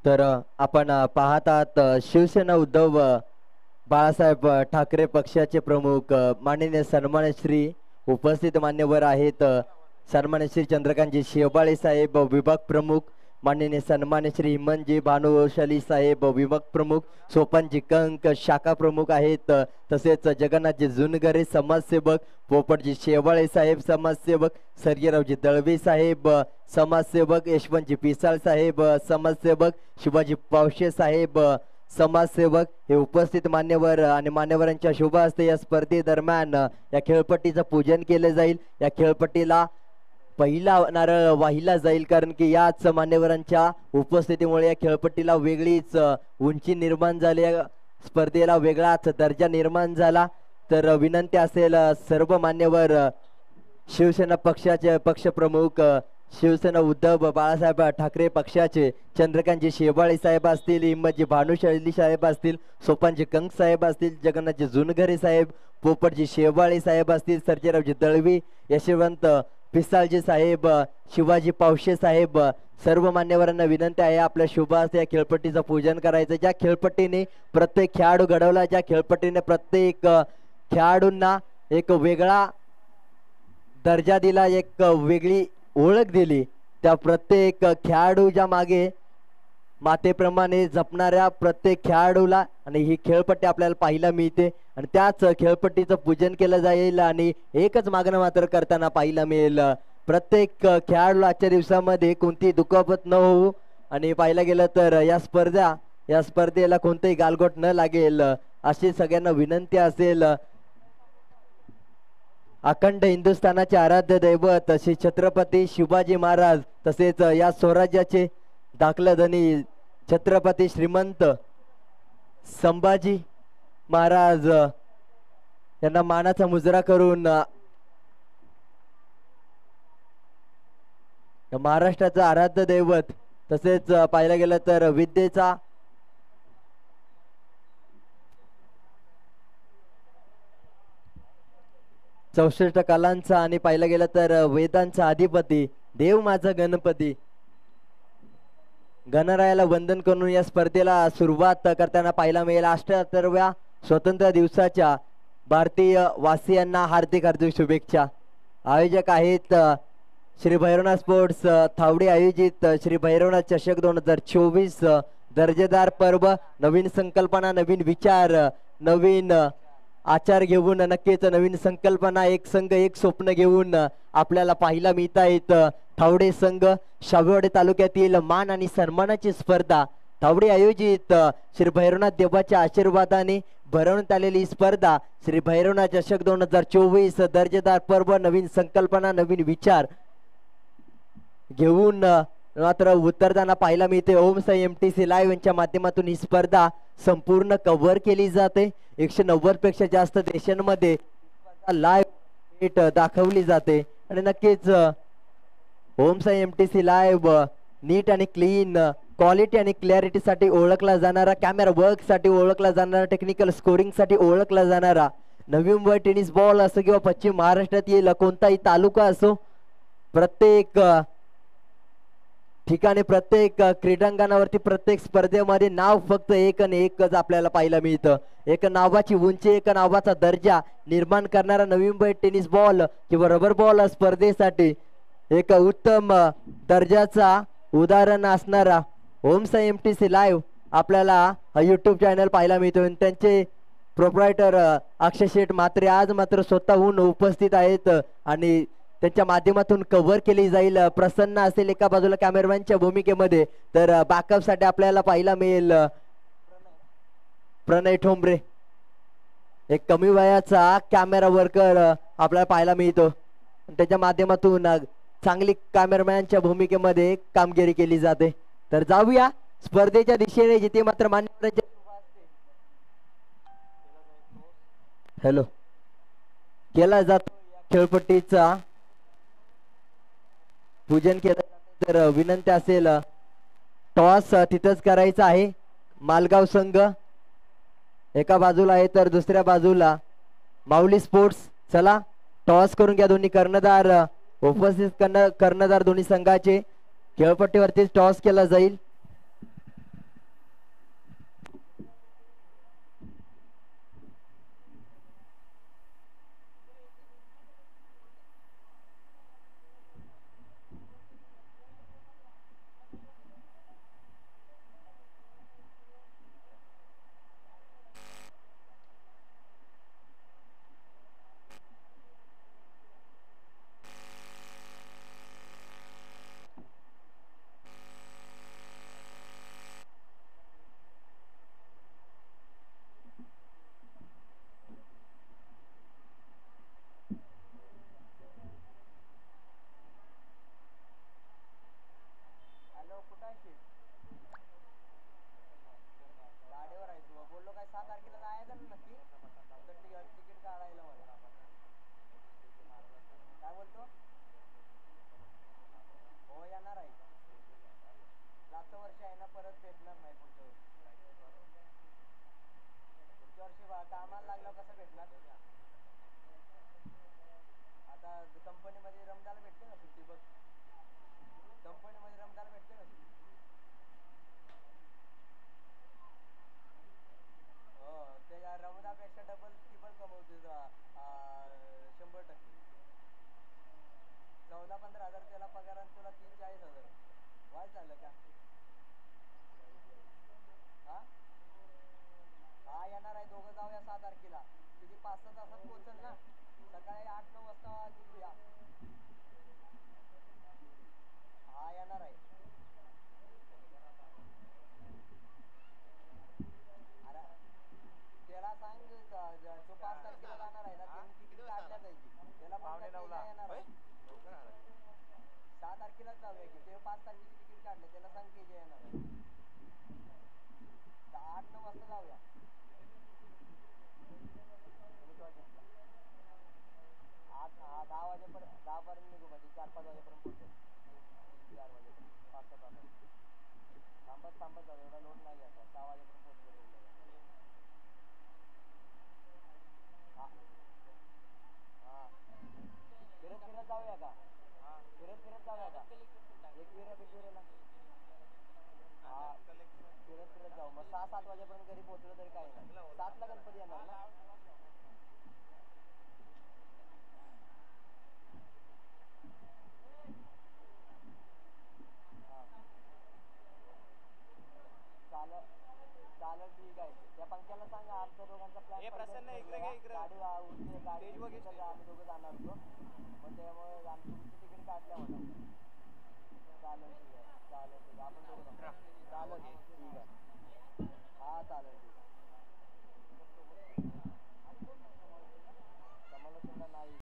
तर आपण पाहत आहात शिवसेना उद्धव बाळासाहेब ठाकरे पक्षाचे प्रमुख माननीय सन्मान्य श्री उपस्थित मान्यवर आहेत सन्मान्य श्री चंद्रकांतजी शेबाळे साहेब विभाग प्रमुख, माननीय सन्मान्य श्री हिमंतजी भानुशाली साहेब विभाग प्रमुख, सोपानजी कंक शाखा प्रमुख आहेत, तसेच जगन्नाथजी जुनगरे समाजसेवक, पोपटजी शेवाळे साहेब समाजसेवक, सर्जेरावजी दळवे साहेब समाजसेवक, यशवंतजी पिसाळ साहेब समाजसेवक, शिवाजी पावशे साहेब समाजसेवक हे उपस्थित मान्यवर आणि मान्यवरांच्या शुभ हस्ते या स्पर्धेदरम्यान या खेळपट्टीचं पूजन केले जाईल। या खेळपट्टीला पहिला नारळ वाहिला जाईल, कारण की याच मान्यवरांच्या उपस्थितीमुळे या खेळपट्टीला वेगळीच उंची निर्माण झाली, स्पर्धेला वेगळाच दर्जा निर्माण झाला। तर विनंती असेल सर्व मान्यवर शिवसेना पक्षाचे पक्षप्रमुख शिवसेना उद्धव बाळासाहेब ठाकरे पक्षाचे चंद्रकांतजी शेवाळे साहेब असतील, हिम्मतजी भानुशाली साहेब असतील, सोपानजी कंक साहेब असतील, जगन्नाथजी जुनगरे साहेब, पोपटजी शेवाळे साहेब असतील, सर्जेरावजी दळवी, यशवंत पिसाळजी साहेब, शिवाजी पावशे साहेब, सर्व मान्यवरांना विनंती आहे आपल्या शुभ हस्ते या खेळपट्टीचं पूजन करायचं। ज्या खेळपट्टीने प्रत्येक खेळाडू घडवला, ज्या खेळपट्टीने प्रत्येक खेळाडूंना एक वेगळा दर्जा दिला, एक वेगळी ओळख दिली, त्या प्रत्येक खेळाडूच्या मागे मातेप्रमाणे जपणाऱ्या प्रत्येक खेळाडूला आणि ही खेळपट्टी आपल्याला पाहायला मिळते आणि त्याच खेळपट्टीचं पूजन केलं जाईल आणि एकच मागणं मात्र करताना पाहायला मिळेल। प्रत्येक खेळाडूला आजच्या दिवसामध्ये कोणती दुखापत न होऊ आणि पाहायला गेलं तर या स्पर्धेला कोणतेही गालगोट न लागेल अशी सगळ्यांना विनंती असेल। अखंड हिंदुस्थानाचे आराध्य दैवत श्री छत्रपती शिवाजी महाराज तसेच या स्वराज्याचे दाखलधनी छत्रपती श्रीमंत संभाजी महाराज यांना मानाचा मुजरा करून महाराष्ट्राचं आराध्य दैवत तसेच पाहायला गेलं तर विद्येचा चौसष्ट कलांचा आणि पाहिलं गेलं तर वेदांचा अधिपती देव माझा गणपती गणरायाला वंदन करून या स्पर्धेला सुरुवात करताना पाहायला मिळेल। 78व्या स्वातंत्र्य दिवसाच्या भारतीय वासियांना हार्दिक हार्दिक शुभेच्छा। आयोजक आहेत श्री भैरवनाथ स्पोर्ट्स थावडी आयोजित श्री भैरवनाथ चषक 2024 दर्जेदार पर्व, नवीन संकल्पना, नवीन विचार, नवीन आचार घेऊन नक्कीच नवीन संकल्पना, एक संघ एक स्वप्न घेऊन आपल्याला पाहायला मिळत आहेत। थावडे संघ शाहूवाडी तालुक्यातील मान आणि सन्मानाची स्पर्धा थावडे आयोजित श्री भैरवनाथ देवाच्या आशीर्वादाने भरवण्यात आलेली स्पर्धा श्री भैरवनाथ चषक 2024 दर्जेदार पर्व, नवीन संकल्पना, नवीन विचार घेऊन मात्र उतरताना पाहायला मिळते। ओम साई MTC लाईव्ह यांच्या माध्यमातून ही स्पर्धा संपूर्ण कव्हर केली जाते। 190 पेक्षा जास्त देशांमध्ये लाईव्ह दाखवली जाते आणि नक्कीच ओम साई MTC लाईव्ह नीट आणि क्लीन क्वालिटी आणि क्लॅरिटी साठी ओळखला जाणारा, कॅमेरा वर्क साठी ओळखला जाणारा, टेक्निकल स्कोरिंग साठी ओळखला जाणारा नवी मुंबई टेनिस बॉल असो किंवा पश्चिम महाराष्ट्रातील कोणताही तालुका असो, प्रत्येक ठिकाणी प्रत्येक क्रीडांगणावरती प्रत्येक स्पर्धेमध्ये नाव फक्त एक आणि एकच आपल्याला पाहायला मिळतं। एक नावाची उंची, एक नावाचा दर्जा निर्माण करणारा नवी मुंबई टेनिस बॉल किंवा रबर बॉल स्पर्धेसाठी एक उत्तम दर्जाचा उदाहरण असणारा ओम साई MTC लाईव्ह आपल्याला हा YouTube चॅनल पाहायला मिळतो। त्यांचे प्रोप्रायटर अक्षय शेठ मात्रे आज मात्र स्वतःहून उपस्थित आहेत आणि त्यांच्या माध्यमातून कव्हर केली जाईल। प्रसन्न असेल एका बाजूला कॅमेरामॅनच्या भूमिकेमध्ये, तर बॅकअप साठी आपल्याला पाहायला मिळेल प्रणय ठोंबरे, एक कमी वयाचा कॅमेरा वर्कर आपल्याला पाहायला मिळतो। त्याच्या माध्यमातून चांगली कॅमेरामॅनच्या भूमिकेमध्ये कामगिरी केली जाते। तर जाऊया स्पर्धेच्या दिशेने, जिथे मात्र मान्यवरांच्या हॅलो केला जातो खेळपट्टीचा पूजन केलं तर विनंती असेल टॉस तिथंच करायचा आहे। मालगाव संघ एका बाजूला आहे तर दुसऱ्या बाजूला माऊली स्पोर्ट्स। चला टॉस करून घ्या, दोन्ही कर्णधार उपस्थित कर्णधार दोन्ही संघाचे खेळपट्टीवरती टॉस केला जाईल। पर्यंत निघू म्हणजे 4-5 वाजेपर्यंत पोहोचू.